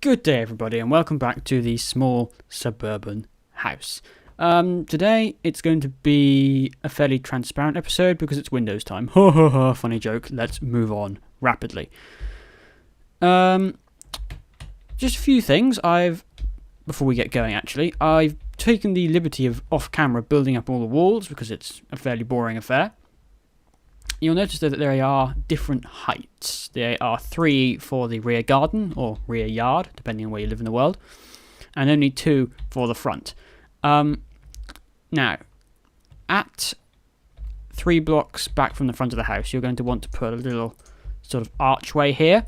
Good day everybody and welcome back to the small suburban house. Today it's going to be a fairly transparent episode because it's Windows time. Ha ha ha, funny joke. Let's move on rapidly. Just a few things before we get going actually. I've taken the liberty of off camera building up all the walls because it's a fairly boring affair. You'll notice that there are different heights. There are 3 for the rear garden, or rear yard, depending on where you live in the world, and only 2 for the front. Now, at 3 blocks back from the front of the house, you're going to want to put a little sort of archway here,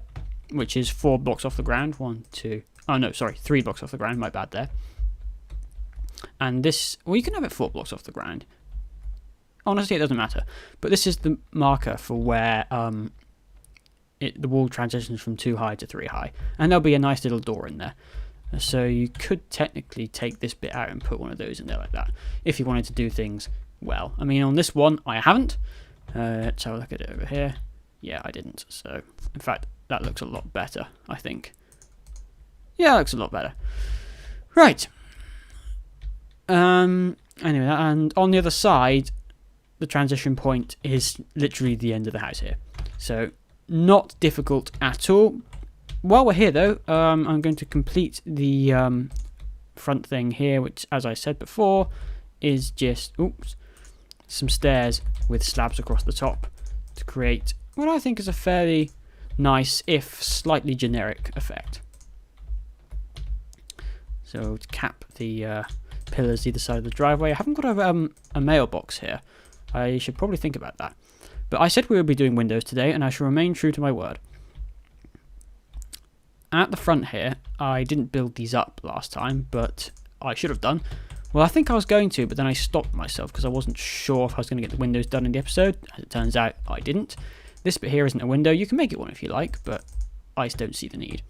which is 4 blocks off the ground. 3 blocks off the ground, my bad there. And this, well, you can have it 4 blocks off the ground. Honestly, it doesn't matter. But this is the marker for where the wall transitions from 2 high to 3 high. And there'll be a nice little door in there. So you could technically take this bit out and put one of those in there like that, if you wanted to do things well. I mean, on this one, I haven't. Let's have a look at it over here. Yeah, I didn't. So, in fact, that looks a lot better, I think. Yeah, that looks a lot better. Right. Anyway, and on the other side, the transition point is literally the end of the house here. So, not difficult at all. While we're here, though, I'm going to complete the front thing here, which, as I said before, is just some stairs with slabs across the top to create what I think is a fairly nice, if slightly generic, effect. So, to cap the pillars either side of the driveway. I haven't got a mailbox here. I should probably think about that. But I said we would be doing windows today, and I shall remain true to my word. At the front here, I didn't build these up last time, but I should have done. Well, I think I was going to, but then I stopped myself because I wasn't sure if I was going to get the windows done in the episode. As it turns out, I didn't. This bit here isn't a window. You can make it one if you like, but I don't see the need.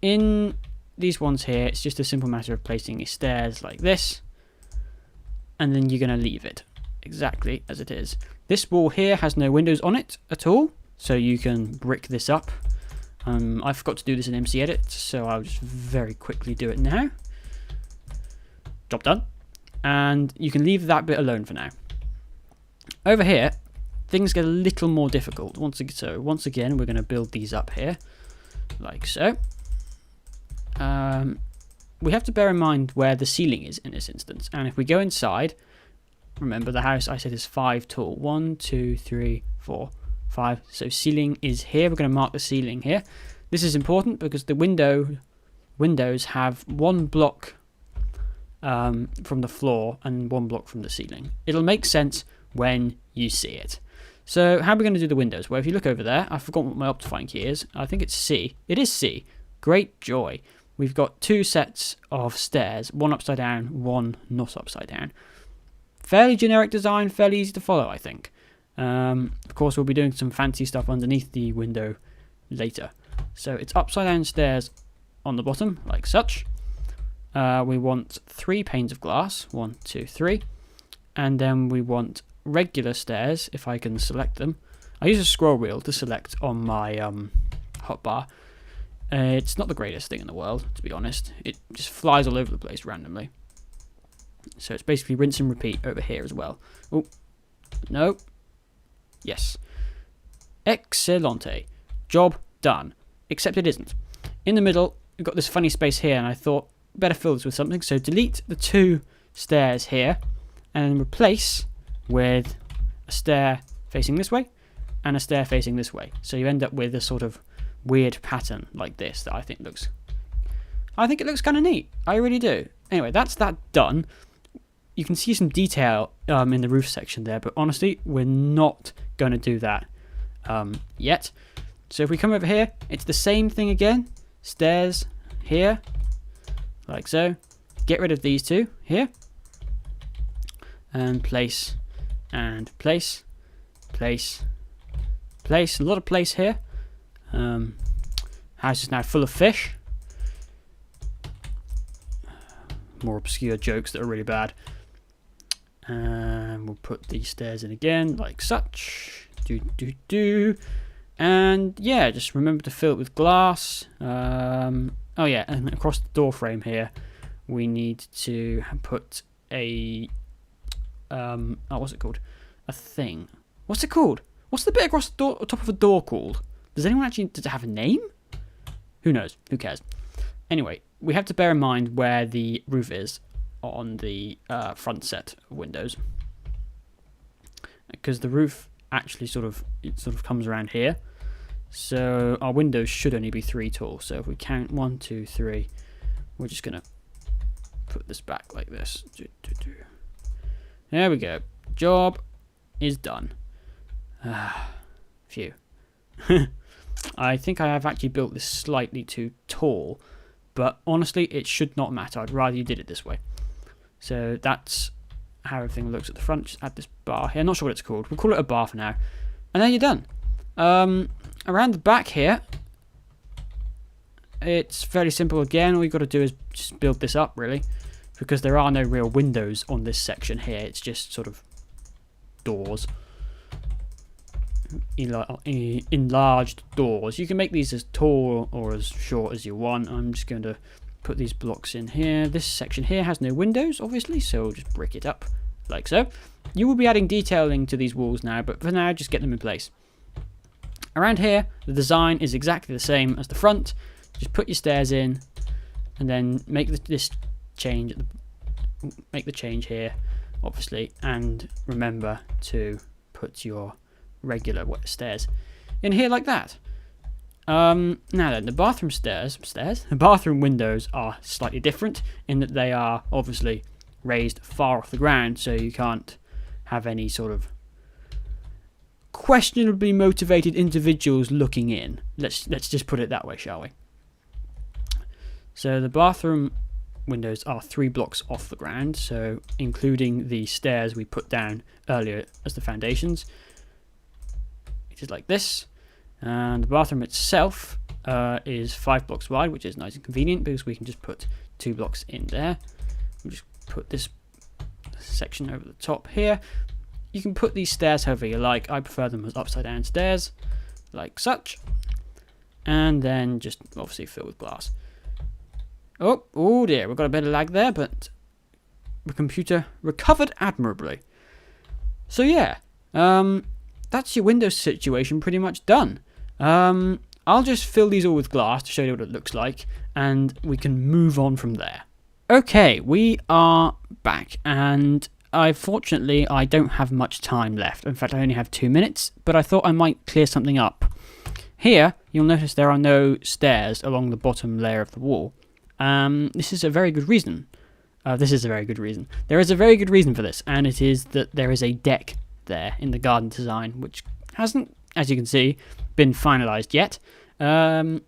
In these ones here, it's just a simple matter of placing your stairs like this, and then you're going to leave it exactly as it is. This wall here has no windows on it at all, so you can brick this up. I forgot to do this in MC Edit, so I'll just very quickly do it now. Job done. And you can leave that bit alone for now. Over here, things get a little more difficult. Once again, we're going to build these up here, like so. We have to bear in mind where the ceiling is in this instance. And if we go inside, remember the house I said is 5 tall. 1, 2, 3, 4, 5. So ceiling is here. We're going to mark the ceiling here. This is important because the windows have 1 block from the floor and 1 block from the ceiling. It'll make sense when you see it. So how are we going to do the windows? Well, if you look over there, I've forgotten what my Optifine key is. I think it's C. It is C. Great joy. We've got 2 sets of stairs, 1 upside down, 1 not upside down. Fairly generic design, fairly easy to follow, I think. Of course, we'll be doing some fancy stuff underneath the window later. So it's upside down stairs on the bottom, like such. We want 3 panes of glass, 1, 2, 3. And then we want regular stairs, if I can select them. I use a scroll wheel to select on my hotbar. It's not the greatest thing in the world, to be honest. It just flies all over the place randomly. So it's basically rinse and repeat over here as well. Oh, no. Yes. Excellente. Job done. Except it isn't. In the middle, we've got this funny space here, and I thought, better fill this with something. So delete the 2 stairs here, and replace with a stair facing this way, and a stair facing this way. So you end up with a sort of weird pattern like this that I think it looks kind of neat. I really do. Anyway, that's that done. You can see some detail in the roof section there, but honestly, we're not going to do that yet. So if we come over here, it's the same thing again. Stairs here, like so. Get rid of these 2 here. And place, and place, place, place. A lot of place here. House is now full of fish. More obscure jokes that are really bad. And we'll put these stairs in again, like such. And yeah, just remember to fill it with glass. Oh yeah, and across the door frame here, we need to put a what's it called? A thing. What's it called? What's the bit across the door, top of a door called? Does it have a name? Who knows? Who cares? Anyway, we have to bear in mind where the roof is on the front set of windows, because the roof actually sort of comes around here. So our windows should only be 3 tall. So if we count 1, 2, 3, we're just gonna put this back like this. There we go. Job is done. Phew. I think I have actually built this slightly too tall, but honestly it should not matter. I'd rather you did it this way. So that's how everything looks at the front. Just add this bar here. Not sure what it's called. We'll call it a bar for now. And then you're done. Around the back here, it's fairly simple again. All you've got to do is just build this up, really, because there are no real windows on this section here. It's just sort of doors. Enlarged doors. You can make these as tall or as short as you want. I'm just going to put these blocks in here. This section here has no windows, obviously, so we'll just brick it up like so. You will be adding detailing to these walls now, but for now, just get them in place. Around here, the design is exactly the same as the front. Just put your stairs in, and then make this change. Make the change here, obviously, and remember to put your regular stairs in here like that. Now then, the bathroom the bathroom windows are slightly different in that they are obviously raised far off the ground, so you can't have any sort of questionably motivated individuals looking in. Let's just put it that way, shall we? So the bathroom windows are 3 blocks off the ground, so including the stairs we put down earlier as the foundations. It is like this. And the bathroom itself is 5 blocks wide, which is nice and convenient because we can just put 2 blocks in there. We'll just put this section over the top here. You can put these stairs however you like. I prefer them as upside down stairs, like such. And then just obviously fill with glass. Oh dear, we've got a bit of lag there, but the computer recovered admirably. So yeah, that's your Windows situation pretty much done. I'll just fill these all with glass to show you what it looks like, and we can move on from there. Okay, we are back, and unfortunately I don't have much time left. In fact, I only have 2 minutes, but I thought I might clear something up. Here, you'll notice there are no stairs along the bottom layer of the wall. This is a very good reason. There is a very good reason for this, and it is that there is a deck there in the garden design, which hasn't, as you can see, been finalized yet.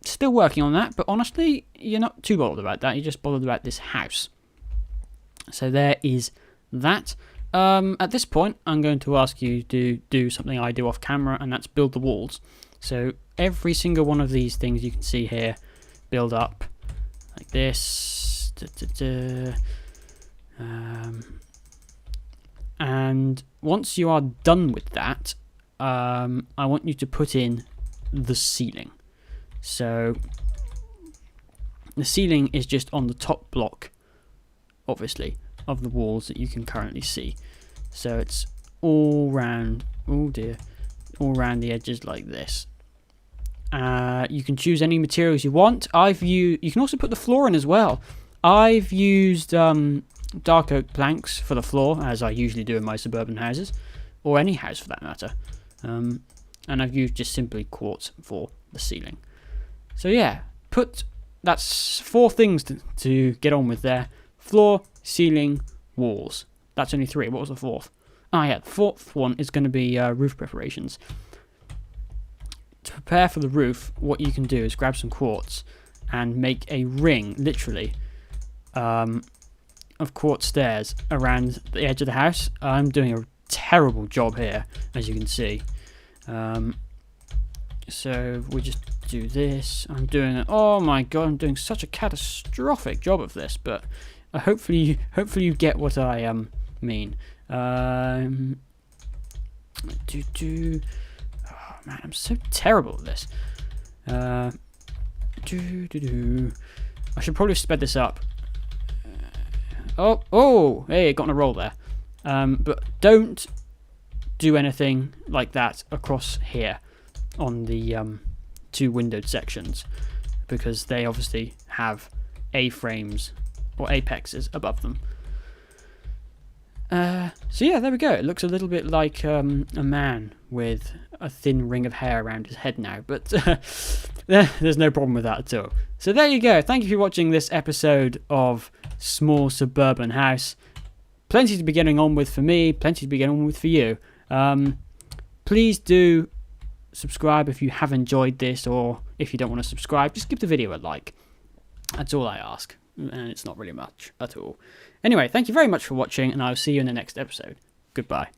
Still working on that, but honestly, you're not too bothered about that. You're just bothered about this house. So there is that. At this point, I'm going to ask you to do something I do off camera, and that's build the walls. So every single one of these things you can see here build up like this. And once you are done with that, I want you to put in the ceiling. So the ceiling is just on the top block, obviously, of the walls that you can currently see. So it's all round, oh dear, all round the edges like this. You can choose any materials you want. You can also put the floor in as well. I've used dark oak planks for the floor, as I usually do in my suburban houses, or any house for that matter. And I've used just simply quartz for the ceiling. So yeah, that's 4 things to get on with there. Floor, ceiling, walls. That's only 3. What was the 4th? Oh yeah, the 4th one is going to be roof preparations. To prepare for the roof, what you can do is grab some quartz and make a ring, literally, of quartz stairs around the edge of the house. I'm doing a terrible job here, as you can see. So we just do this. Oh my god, I'm doing such a catastrophic job of this, but hopefully you get what I man, Man, I'm so terrible at this. I should probably sped this up. Hey, got on a roll there. But don't do anything like that across here on the 2 windowed sections, because they obviously have A-frames or apexes above them. So yeah, there we go. It looks a little bit like a man with a thin ring of hair around his head now, but there's no problem with that at all. So there you go. Thank you for watching this episode of Small Suburban House. Plenty to be getting on with for me, plenty to be getting on with for you. Please do subscribe if you have enjoyed this, or if you don't want to subscribe, just give the video a like. That's all I ask, and it's not really much at all. Anyway, thank you very much for watching, and I'll see you in the next episode. Goodbye.